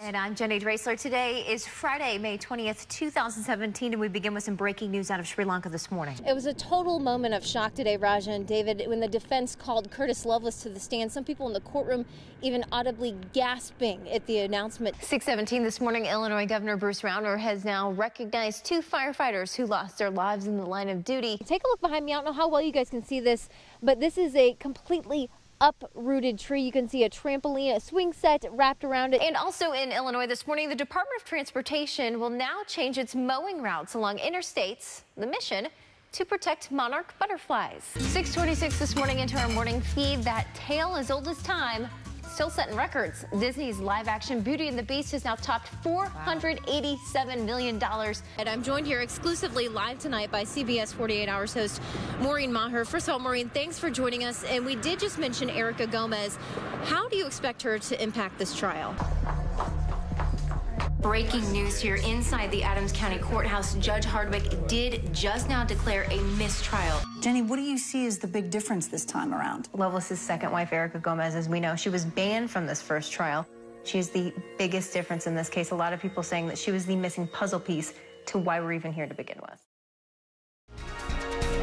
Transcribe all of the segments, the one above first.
And I'm Jenny Dreasler. Today is Friday, May 20th, 2017, and we begin with some breaking news out of Sri Lanka this morning. It was a total moment of shock today, Raja and David, when the defense called Curtis Lovelace to the stand. Some people in the courtroom even audibly gasping at the announcement. 6:17 this morning, Illinois Governor Bruce Rauner has now recognized 2 firefighters who lost their lives in the line of duty. Take a look behind me. I don't know how well you guys can see this, but this is a completely uprooted tree. You can see a trampoline, a swing set wrapped around it. And also in Illinois this morning, the Department of Transportation will now change its mowing routes along interstates. The mission to protect monarch butterflies. 6:26 this morning into our morning feed. That tale as old as time, still setting records. Disney's live-action Beauty and the Beast has now topped $487 million. And I'm joined here exclusively live tonight by CBS 48 Hours host Maureen Maher. First of all, Maureen, thanks for joining us. And we did just mention Erica Gomez. How do you expect her to impact this trial? Breaking news here inside the Adams County Courthouse. Judge Hardwick did just now declare a mistrial. Jenny, what do you see as the big difference this time around? Lovelace's second wife, Erica Gomez, as we know, she was banned from this first trial. She's the biggest difference in this case. A lot of people saying that she was the missing puzzle piece to why we're even here to begin with.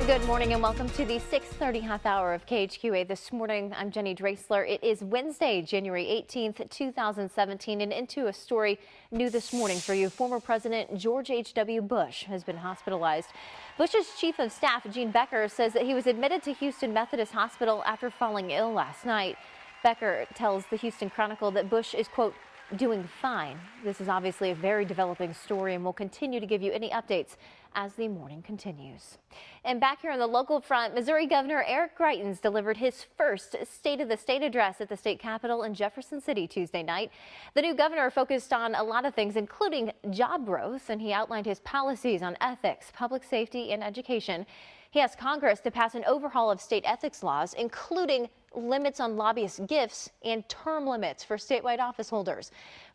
Good morning and welcome to the 6:30 half hour of KHQA this morning. I'm Jenny Dreasler. It is Wednesday, January 18th, 2017, and into a story new this morning for you. Former President George H.W. Bush has been hospitalized. Bush's chief of staff, Gene Becker, says that he was admitted to Houston Methodist Hospital after falling ill last night. Becker tells the Houston Chronicle that Bush is, quote, doing fine. This is obviously a very developing story, and we'll continue to give you any updates as the morning continues. And back here on the local front, Missouri Governor Eric Greitens delivered his first State of the State address at the state capitol in Jefferson City Tuesday night. The new governor focused on a lot of things, including job growth, and he outlined his policies on ethics, public safety, and education. He asked Congress to pass an overhaul of state ethics laws, including limits on lobbyist gifts and term limits for statewide office holders.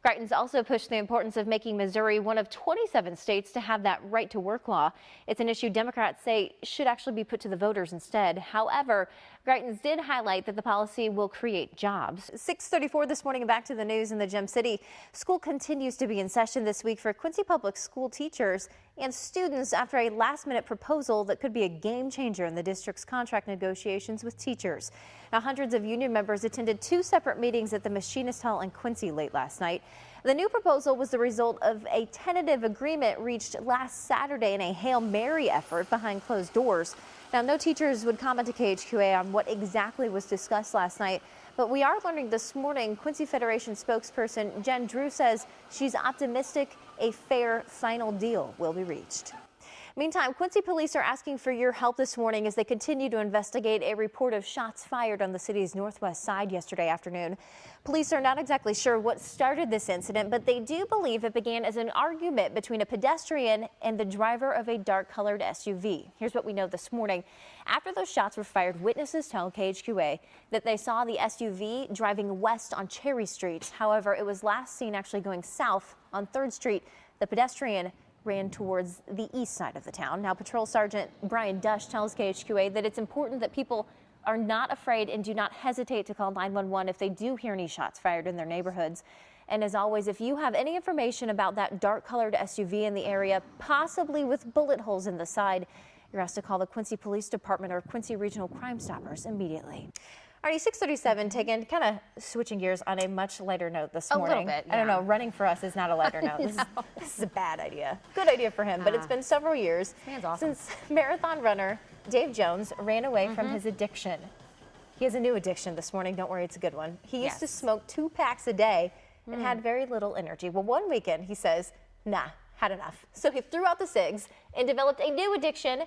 Greitens also pushed the importance of making Missouri one of 27 states to have that right to work law. It's an issue Democrats say should actually be put to the voters instead. However, Greitens did highlight that the policy will create jobs. 6:34 this morning, and back to the news in the Gem City. School continues to be in session this week for Quincy Public School teachers and students after a last-minute proposal that could be a game changer in the district's contract negotiations with teachers. Now, hundreds of union members attended 2 separate meetings at the Machinist Hall in Quincy late last night. The new proposal was the result of a tentative agreement reached last Saturday in a Hail Mary effort behind closed doors. Now, no teachers would comment to KHQA on what exactly was discussed last night, but we are learning this morning Quincy Federation spokesperson Jen Drew says she's optimistic a fair final deal will be reached. Meantime, Quincy police are asking for your help this morning as they continue to investigate a report of shots fired on the city's northwest side yesterday afternoon. Police are not exactly sure what started this incident, but they do believe it began as an argument between a pedestrian and the driver of a dark-colored SUV. Here's what we know this morning. After those shots were fired, witnesses tell KHQA that they saw the SUV driving west on Cherry Street. However, it was last seen actually going south on 3rd Street. The pedestrian ran towards the east side of the town. Now, Patrol Sergeant Brian Dush tells KHQA that it's important that people are not afraid and do not hesitate to call 911 if they do hear any shots fired in their neighborhoods. And as always, if you have any information about that dark-colored SUV in the area, possibly with bullet holes in the side, you're asked to call the Quincy Police Department or Quincy Regional Crime Stoppers immediately. Alrighty, 6:37, taken kind of switching gears on a much lighter note this morning. A little bit, yeah. I don't know, running for us is not a lighter note. This is a bad idea. Good idea for him, but it's been several years awesome. since marathon runner Dave Jones ran away from his addiction. He has a new addiction this morning. Don't worry, it's a good one. He used to smoke 2 packs a day and had very little energy. Well, one weekend, he says, nah, had enough. So he threw out the cigs and developed a new addiction,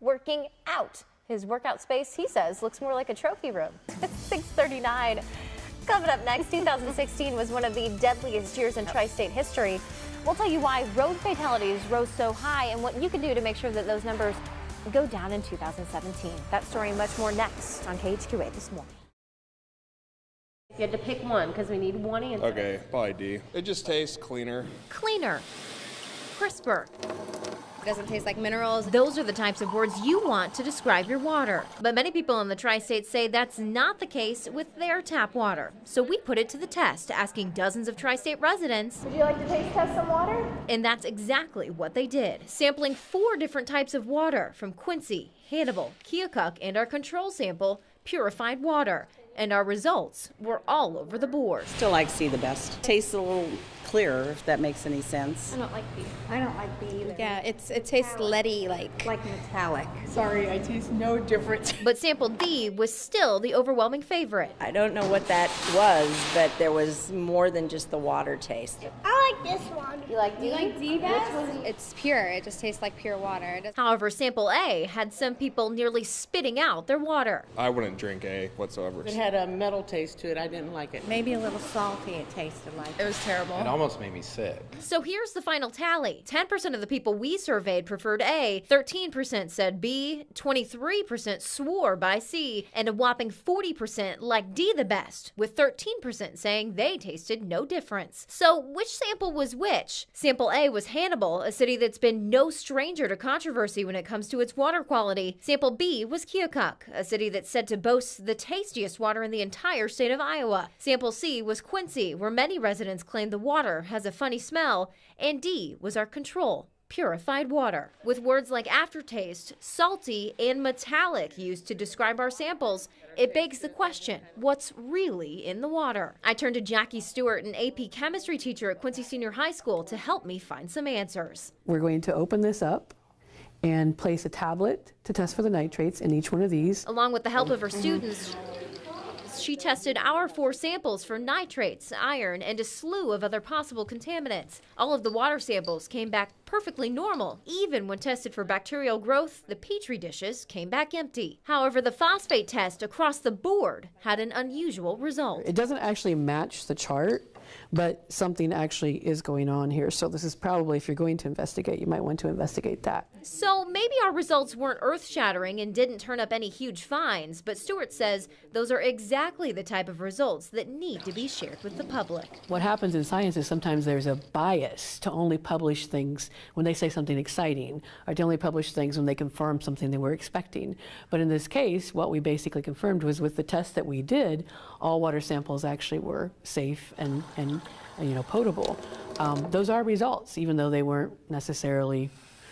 working out. His workout space, he says, looks more like a trophy room. It's 6:39. Coming up next, 2016 was one of the deadliest years in tri-state history. We'll tell you why road fatalities rose so high and what you can do to make sure that those numbers go down in 2017. That story and much more next on KHQA this morning. You had to pick one because we need one answer. Okay, probably D. It just tastes cleaner. Cleaner, crisper, It doesn't taste like minerals. Those are the types of words you want to describe your water. But many people in the tri-state say that's not the case with their tap water. So we put it to the test, asking dozens of tri-state residents. Would you like to taste test some water? And that's exactly what they did, sampling 4 different types of water from Quincy, Hannibal, Keokuk, and our control sample, purified water. And our results were all over the board. Still like C the best. Tastes a little clearer, if that makes any sense. I don't like B. I don't like B either. Yeah, it tastes leady, like metallic. Sorry, I taste no difference. But sample D was still the overwhelming favorite. I don't know what that was, but there was more than just the water taste. I like this one. You like D best? It's pure. It just tastes like pure water. However, sample A had some people nearly spitting out their water. I wouldn't drink A whatsoever. It had a metal taste to it. I didn't like it. Maybe a little salty it tasted like. It was terrible. It almost made me sick. So here's the final tally. 10% of the people we surveyed preferred A, 13% said B, 23% swore by C, and a whopping 40% liked D the best, with 13% saying they tasted no difference. So which sample was which? Sample A was Hannibal, a city that's been no stranger to controversy when it comes to its water quality. Sample B was Keokuk, a city that's said to boast the tastiest water in the entire state of Iowa. Sample C was Quincy, where many residents claim the water has a funny smell. And D was our control, purified water. With words like aftertaste, salty, and metallic used to describe our samples, it begs the question, what's really in the water? I turned to Jackie Stewart, an AP chemistry teacher at Quincy Senior High School, to help me find some answers. We're going to open this up and place a tablet to test for the nitrates in each one of these. Along with the help of her students, she tested our 4 samples for nitrates, iron, and a slew of other possible contaminants. All of the water samples came back perfectly normal. Even when tested for bacterial growth, the petri dishes came back empty. However, the phosphate test across the board had an unusual result. It doesn't actually match the chart, but something actually is going on here. So this is probably, if you're going to investigate, you might want to investigate that. So maybe our results weren't earth-shattering and didn't turn up any huge finds, but Stewart says those are exactly the type of results that need to be shared with the public. What happens in science is sometimes there's a bias to only publish things when they say something exciting, or to only publish things when they confirm something they were expecting. But in this case, what we basically confirmed was with the test that we did, all water samples actually were safe and potable. Those are results, even though they weren't necessarily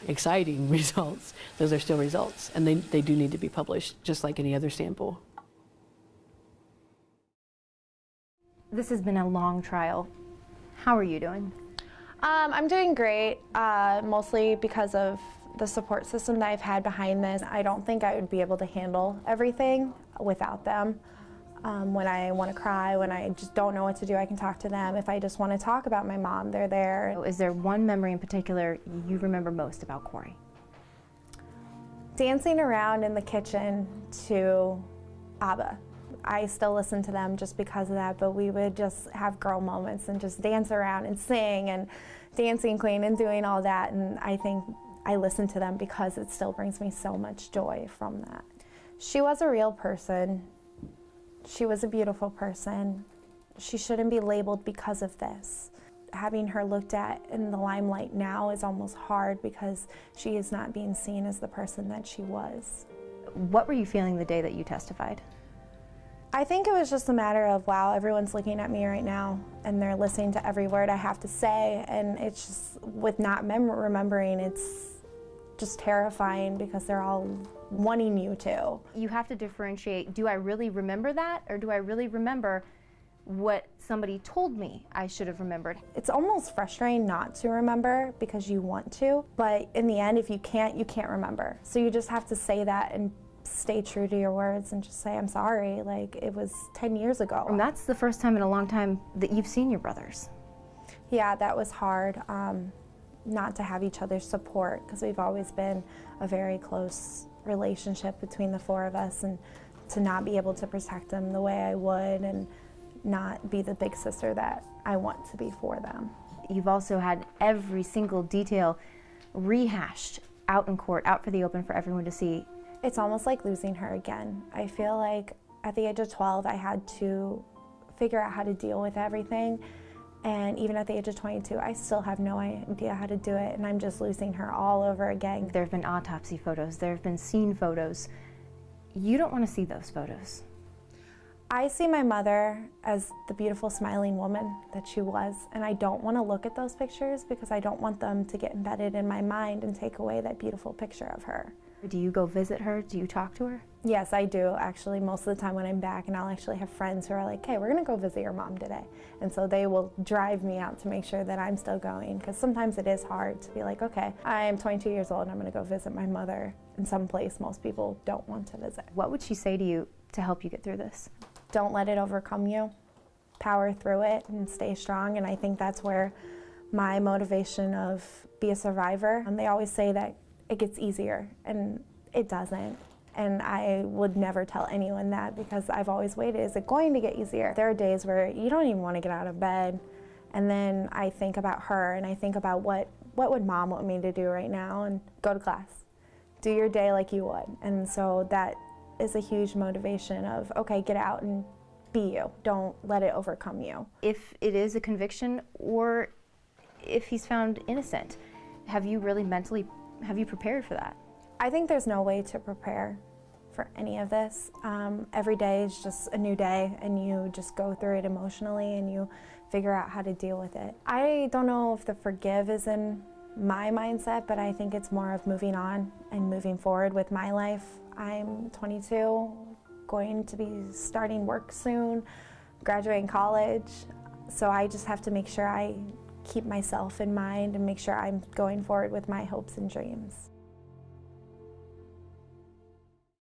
exciting results. Those are still results, and they do need to be published, just like any other sample. This has been a long trial. How are you doing? I'm doing great, mostly because of the support system that I've had behind this. I don't think I would be able to handle everything without them. When I want to cry, when I just don't know what to do, I can talk to them. If I just want to talk about my mom, they're there. Is there one memory in particular you remember most about Corey? Dancing around in the kitchen to ABBA. I still listen to them just because of that, but we would just have girl moments and just dance around and sing and Dancing Queen and doing all that, and I think I listen to them because it still brings me so much joy from that. She was a real person. She was a beautiful person. She shouldn't be labeled because of this. Having her looked at in the limelight now is almost hard because she is not being seen as the person that she was. What were you feeling the day that you testified? I think it was just a matter of, wow, everyone's looking at me right now and they're listening to every word I have to say, and it's just, with not remembering, it's just terrifying because they're all wanting you to. You have to differentiate, do I really remember that, or do I really remember what somebody told me I should have remembered? It's almost frustrating not to remember because you want to, but in the end, if you can't remember. So you just have to say that and stay true to your words and just say, I'm sorry, like it was 10 years ago. And that's the first time in a long time that you've seen your brothers. Yeah, that was hard, not to have each other's support, because we've always been a very close relationship between the 4 of us, and to not be able to protect them the way I would and not be the big sister that I want to be for them. You've also had every single detail rehashed out in court, out for the open for everyone to see. It's almost like losing her again. I feel like at the age of 12, I had to figure out how to deal with everything, And even at the age of 22, I still have no idea how to do it, and I'm just losing her all over again. There have been autopsy photos, there have been scene photos. You don't want to see those photos. I see my mother as the beautiful smiling woman that she was, and I don't want to look at those pictures because I don't want them to get embedded in my mind and take away that beautiful picture of her. Do you go visit her? Do you talk to her? Yes, I do, actually, most of the time when I'm back, and I'll actually have friends who are like, hey, we're gonna go visit your mom today. And so they will drive me out to make sure that I'm still going, because sometimes it is hard to be like, okay, I'm 22 years old and I'm gonna go visit my mother in some place most people don't want to visit. What would she say to you to help you get through this? Don't let it overcome you. Power through it and stay strong, and I think that's where my motivation of be a survivor. They always say that it gets easier, and it doesn't. And I would never tell anyone that because I've always waited. Is it going to get easier? There are days where you don't even want to get out of bed. And then I think about her and I think about what would mom want me to do right now, and go to class. Do your day like you would. And so that is a huge motivation of, okay, get out and be you. Don't let it overcome you. If it is a conviction or if he's found innocent, have you really mentally, have you prepared for that? I think there's no way to prepare for any of this. Every day is just a new day, and you just go through it emotionally and you figure out how to deal with it. I don't know if the forgive is in my mindset, but I think it's more of moving on and moving forward with my life. I'm 22, going to be starting work soon, graduating college, so I just have to make sure I keep myself in mind and make sure I'm going forward with my hopes and dreams.